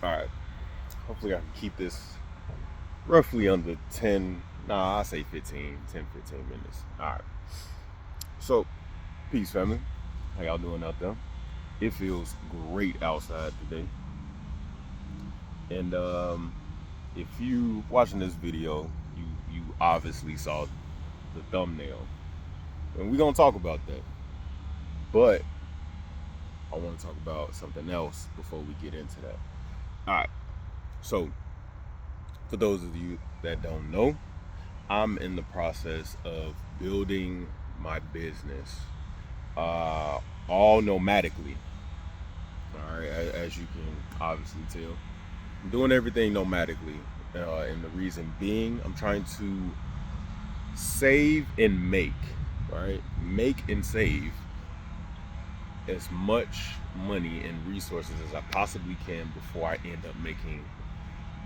All right. Hopefully I can keep this roughly under 10. Nah, I say 15 minutes. All right. So, peace, family. How y'all doing out there? It feels great outside today. And if you watching this video, you obviously saw the thumbnail, and we're gonna talk about that. But I want to talk about something else before we get into that. All right. So, for those of you that don't know, I'm in the process of building my business, uh, all nomadically. All right, as you can obviously tell, I'm doing everything nomadically, and the reason being, I'm trying to save and make, right? Make and save as much money and resources as I possibly can before I end up making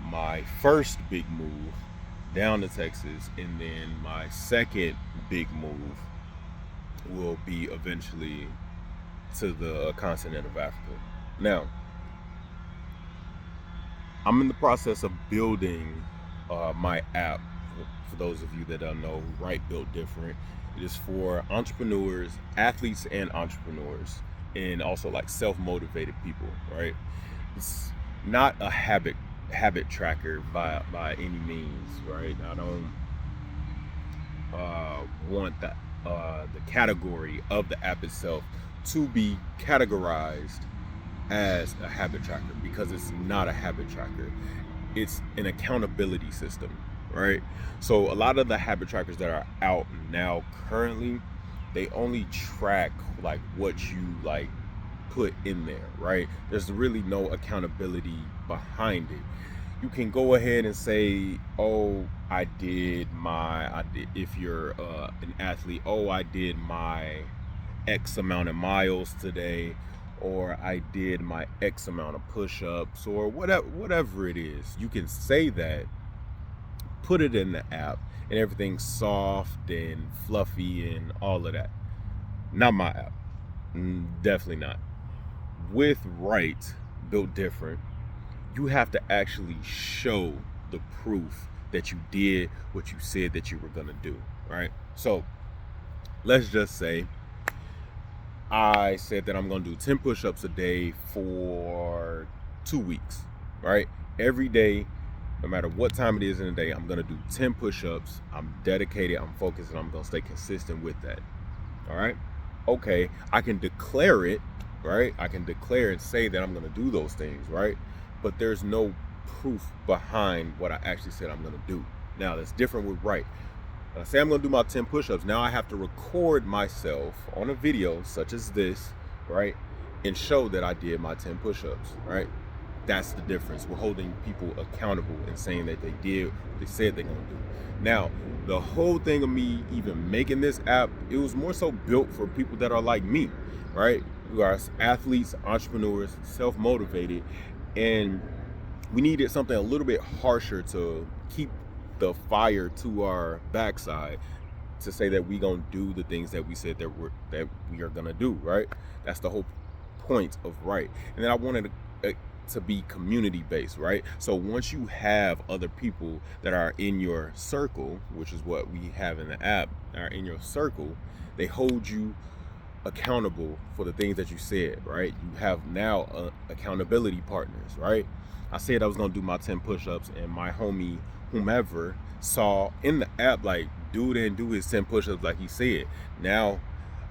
my first big move down to Texas, and then my second big move will be eventually to the continent of Africa. Now, I'm in the process of building my app. For those of you that don't know, Rite built different. It is for entrepreneurs, athletes, and entrepreneurs, and also like self-motivated people. Right? It's not a habit tracker by any means. Right? I don't want the category of the app itself to be categorized as a habit tracker, because it's not a habit tracker. It's an accountability system, right? So a lot of the habit trackers that are out now currently, they only track like what you like put in there, right? There's really no accountability behind it. You can go ahead and say, "Oh, I did." If you're an athlete, "Oh, I did my X amount of miles today," or "I did my X amount of push-ups," or whatever it is. You can say that, put it in the app, and everything's soft and fluffy and all of that. Not my app. Definitely not. With Right, built different, you have to actually show the proof that you did what you said that you were gonna do, right? So let's just say I said that I'm gonna do 10 push-ups a day for 2 weeks, right? Every day, no matter what time it is in the day, I'm gonna do 10 push-ups. I'm dedicated, I'm focused, and I'm gonna stay consistent with that. All right. Okay, I can declare it, right? I can declare and say that I'm gonna do those things, right? But there's no proof behind what I actually said I'm gonna do. Now that's different with Right. When I say I'm gonna do my 10 push-ups, now I have to record myself on a video such as this, right? And show that I did my 10 push-ups, right? That's the difference. We're holding people accountable and saying that they did what they said they're gonna do. Now, the whole thing of me even making this app, it was more so built for people that are like me, right? Who are athletes, entrepreneurs, self-motivated, and we needed something a little bit harsher to keep the fire to our backside, to say that we gonna do the things that we said that we are gonna do, right? That's the whole point of Right. And then I wanted to be community based, right? So once you have other people that are in your circle, which is what we have in the app, are in your circle, they hold you accountable for the things that you said, right? You have now accountability partners, right? I said I was gonna do my 10 push-ups, and my homie, whomever, saw in the app like dude didn't do his 10 push-ups like he said. Now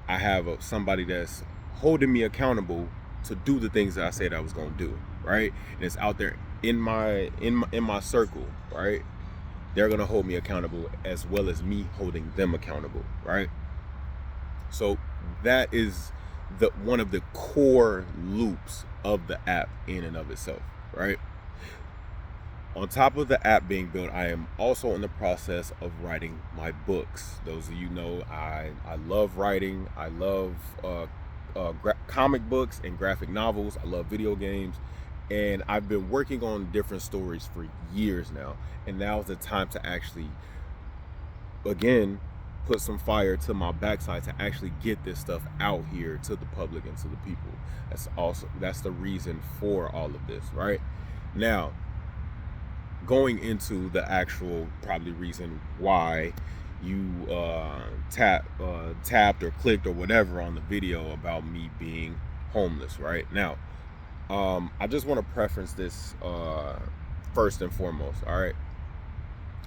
I have somebody that's holding me accountable to do the things that I said I was gonna do, right? And it's out there in my circle, right? They're gonna hold me accountable as well as me holding them accountable, right? So that is the one of the core loops of the app in and of itself, right? On top of the app being built, I am also in the process of writing my books. Those of you know, I love writing. I love comic books and graphic novels. I love video games. And I've been working on different stories for years now. And now is the time to actually, again, put some fire to my backside to actually get this stuff out here to the public and to the people. That's the reason for all of this, right? Now, going into the actual probably reason why you tapped or clicked or whatever on the video about me being homeless, right? Now, I just want to preference this first and foremost. All right,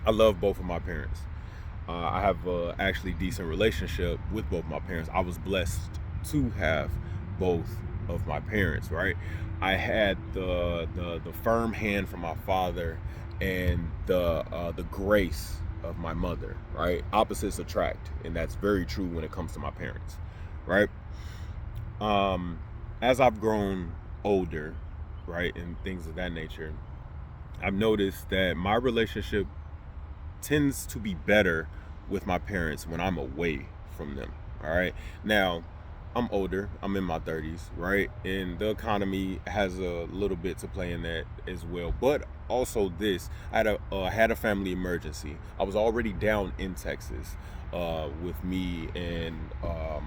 I love both of my parents. I have a actually decent relationship with both my parents. I was blessed to have both of my parents, right? I had the firm hand from my father and the grace of my mother, right? Opposites attract, and that's very true when it comes to my parents, right? Um, as I've grown older, right, and things of that nature, I've noticed that my relationship tends to be better with my parents when I'm away from them. All right. Now, I'm older. I'm in my 30s, right? And the economy has a little bit to play in that as well. But also this, I had a family emergency. I was already down in Texas with me and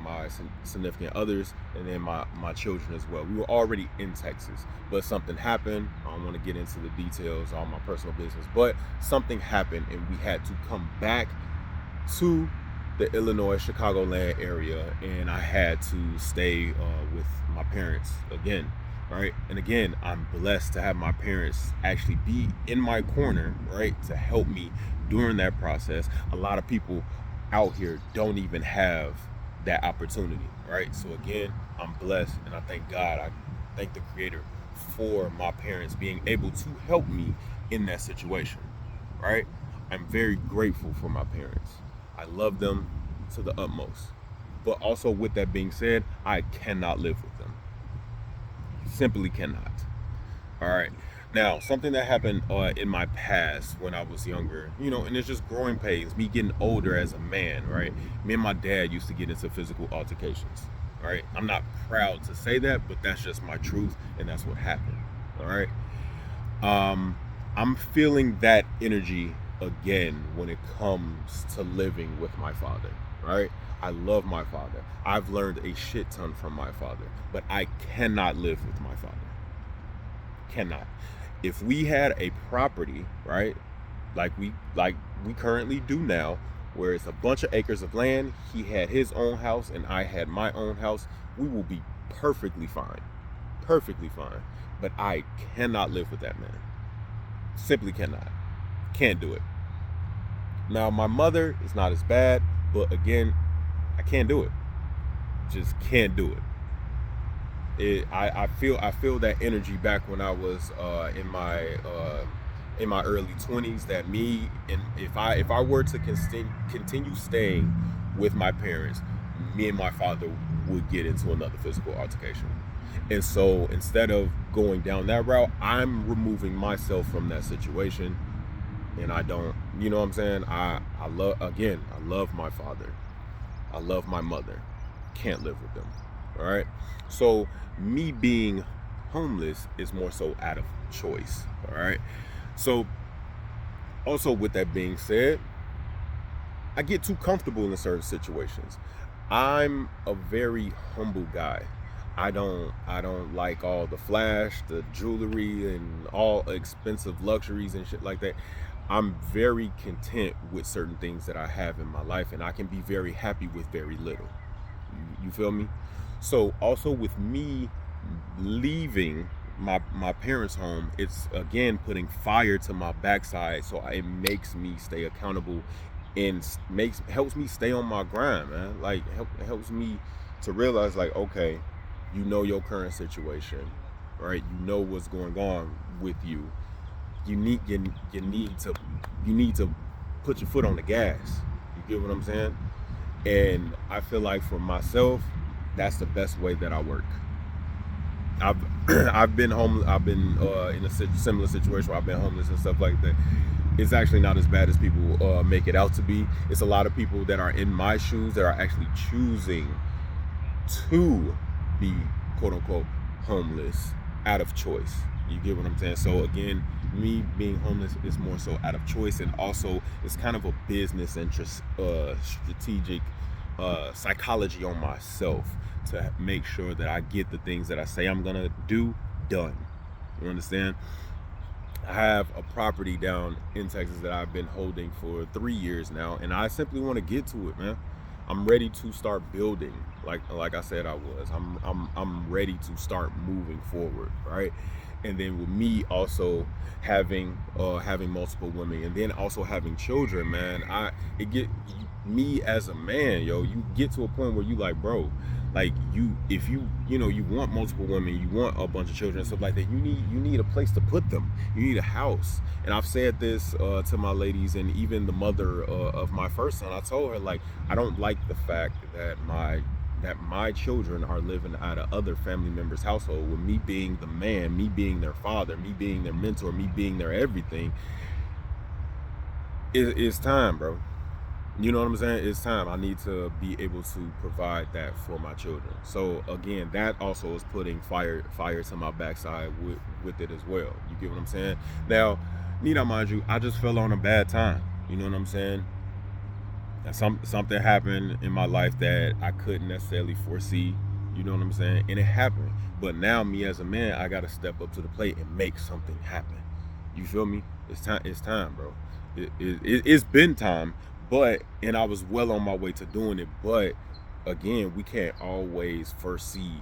my significant others, and then my children as well. We were already in Texas, but something happened. I don't want to get into the details on my personal business, but something happened, and we had to come back to the Illinois Chicagoland area, and I had to stay with my parents again, right? And again, I'm blessed to have my parents actually be in my corner, right, to help me during that process. A lot of people out here don't even have that opportunity, right? So again, I'm blessed, and I thank God, I thank the Creator for my parents being able to help me in that situation, right? I'm very grateful for my parents. I love them to the utmost. But also, with that being said, I cannot live with them. Simply cannot. All right. Now, something that happened in my past when I was younger, and it's just growing pains, me getting older as a man, right? Me and my dad used to get into physical altercations, all right? I'm not proud to say that, but that's just my truth, and that's what happened, all right? I'm feeling that energy again when it comes to living with my father, right? I love my father. I've learned a shit ton from my father, but I cannot live with my father. Cannot. If we had a property, right, like we currently do now, where it's a bunch of acres of land, he had his own house and I had my own house, we will be perfectly fine. Perfectly fine. But I cannot live with that man. Simply cannot. Can't do it. Now my mother is not as bad, but again, I can't do it. Just can't do it. I feel that energy back when I was in my early 20s, that me, and if I were to continue staying with my parents, me and my father would get into another physical altercation. And so instead of going down that route, I'm removing myself from that situation, and I don't, you know what I'm saying? I love my father. I love my mother. Can't live with them. All right. So me being homeless is more so out of choice. All right. So also, with that being said, I get too comfortable in certain situations. I'm a very humble guy. I don't like all the flash, the jewelry, and all expensive luxuries and shit like that. I'm very content with certain things that I have in my life, and I can be very happy with very little. You feel me? So also with me leaving my parents' home, it's again putting fire to my backside. So it makes me stay accountable and makes helps me stay on my grind, man. Like helps me to realize, like, okay, you know your current situation, right? You know what's going on with you. You need to put your foot on the gas. You get what I'm saying? And I feel like for myself, that's the best way that I work. I've I've been home. I've been in a similar situation where I've been homeless and stuff like that. It's actually not as bad as people make it out to be. It's a lot of people that are in my shoes that are actually choosing to be quote unquote homeless out of choice. You get what I'm saying? So again, me being homeless is more so out of choice, and also it's kind of a business interest, strategic psychology on myself to make sure that I get the things that I say I'm gonna do done. You understand? I have a property down in Texas that I've been holding for 3 years now, and I simply want to get to it, man. I'm ready to start building, like I said I was. I'm ready to start moving forward, right? And then with me also having multiple women, and then also having children, man. It get me as a man, yo. You get to a point where you like, bro, like if you want multiple women, you want a bunch of children and stuff like that, you need a place to put them. You need a house. And I've said this to my ladies, and even the mother of my first son. I told her, like, I don't like the fact that my children are living at a other family member's household, with me being the man, me being their father, me being their mentor, me being their everything. It's time, bro. You know what I'm saying? It's time. I need to be able to provide that for my children. So again, that also is putting fire to my backside with it as well. You get what I'm saying? Now, need I mind you, I just fell on a bad time. You know what I'm saying? Something happened in my life that I couldn't necessarily foresee. You know what I'm saying? And it happened. But now, me as a man, I gotta step up to the plate and make something happen. You feel me? It's time. It's time, bro. It's been time, and I was well on my way to doing it. But again, we can't always foresee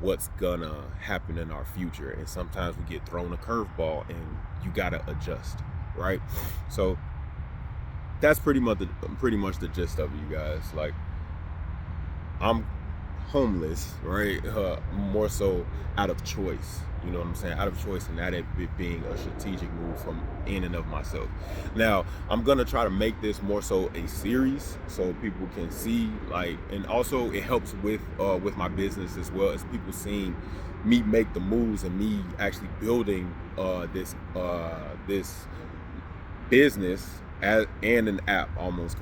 what's gonna happen in our future, and sometimes we get thrown a curveball, and you gotta adjust, right? So that's pretty much the gist of it, you guys. Like, I'm homeless, right? More so out of choice. You know what I'm saying? Out of choice, and that it being a strategic move from in and of myself. Now, I'm gonna try to make this more so a series, so people can see, like, and also it helps with my business as well, as people seeing me make the moves and me actually building this business and an app. Almost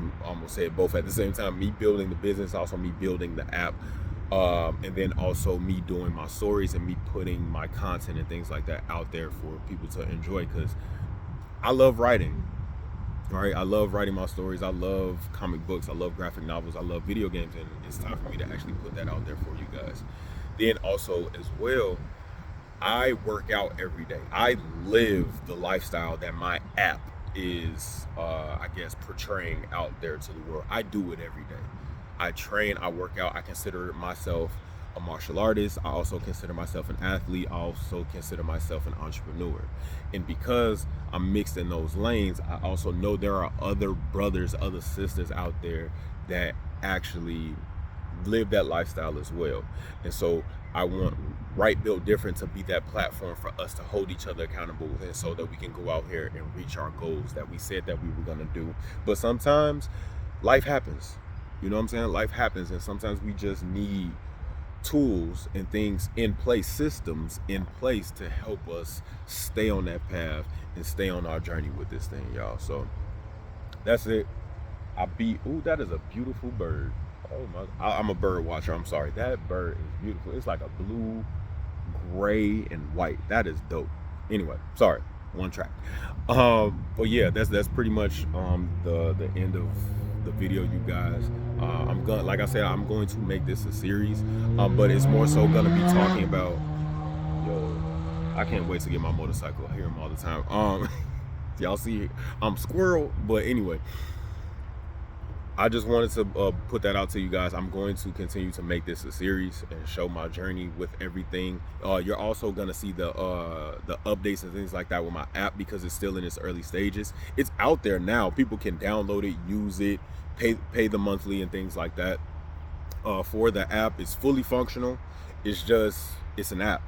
say it both at the same time. Me building the business, also me building the app, and then also me doing my stories and me putting my content and things like that out there for people to enjoy, because I love writing. Right, I love writing my stories. I love comic books. I love graphic novels. I love video games, and it's time for me to actually put that out there for you guys. Then also as well, I work out every day. I live the lifestyle that my app is, I guess, portraying out there to the world. I do it every day. I train, I work out. I consider myself a martial artist. I also consider myself an athlete. I also consider myself an entrepreneur. And because I'm mixed in those lanes, I also know there are other brothers, other sisters out there that actually live that lifestyle as well. And so I want Right Built Different to be that platform for us to hold each other accountable, and so that we can go out here and reach our goals that we said that we were going to do. But sometimes life happens. You know what I'm saying? Life happens, and sometimes we just need tools and things in place, systems in place, to help us stay on that path and stay on our journey with this thing, y'all. So that's it. Ooh, that is a beautiful bird. Oh my, I'm a bird watcher. I'm sorry. That bird is beautiful. It's like a blue, gray, and white. That is dope. Anyway, sorry. One track. But yeah, that's pretty much the end of the video, you guys. I'm gonna, like I said, I'm going to make this a series. But it's more so gonna be talking about, yo, I can't wait to get my motorcycle. I hear him all the time. Y'all see squirrel. But anyway, I just wanted to put that out to you guys. I'm going to continue to make this a series and show my journey with everything. You're also gonna see the updates and things like that with my app, because it's still in its early stages. It's out there now. People can download it, use it, pay the monthly and things like that. For the app, it's fully functional. It's an app.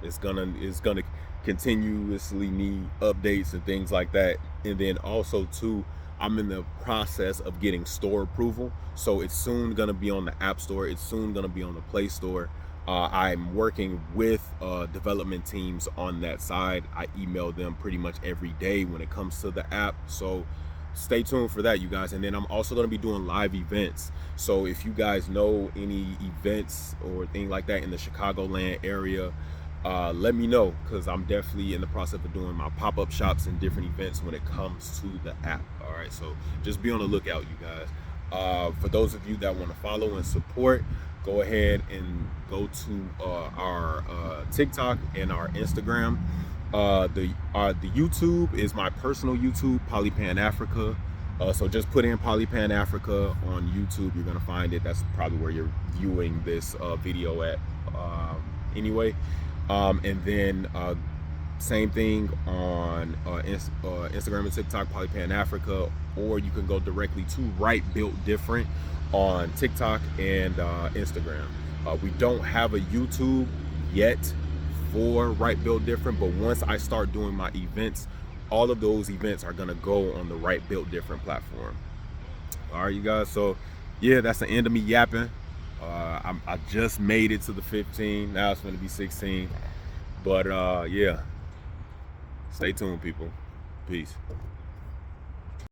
It's gonna continuously need updates and things like that. And then also too, I'm in the process of getting store approval, so it's soon gonna be on the App Store. It's soon gonna be on the Play Store. I'm working with development teams on that side. I email them pretty much every day when it comes to the app, so stay tuned for that, you guys. And then I'm also going to be doing live events, so if you guys know any events or thing like that in the Chicagoland area, let me know, because I'm definitely in the process of doing my pop-up shops and different events when it comes to the app. All right, so just be on the lookout, you guys. For those of you that want to follow and support, go ahead and go to our TikTok and our Instagram. The YouTube is my personal YouTube, PolyPanAfrica. So just put in PolyPanAfrica on YouTube. You're gonna find it. That's probably where you're viewing this video at anyway. And then same thing on Instagram and TikTok, PolyPanAfrica, or you can go directly to Rite Built Different on TikTok and Instagram. We don't have a YouTube yet for Rite Built Different, but once I start doing my events, all of those events are gonna go on the Rite Built Different platform. All right, you guys. So yeah, that's the end of me yapping. I just made it to the 15. Now it's gonna be 16. But yeah, stay tuned, people. Peace.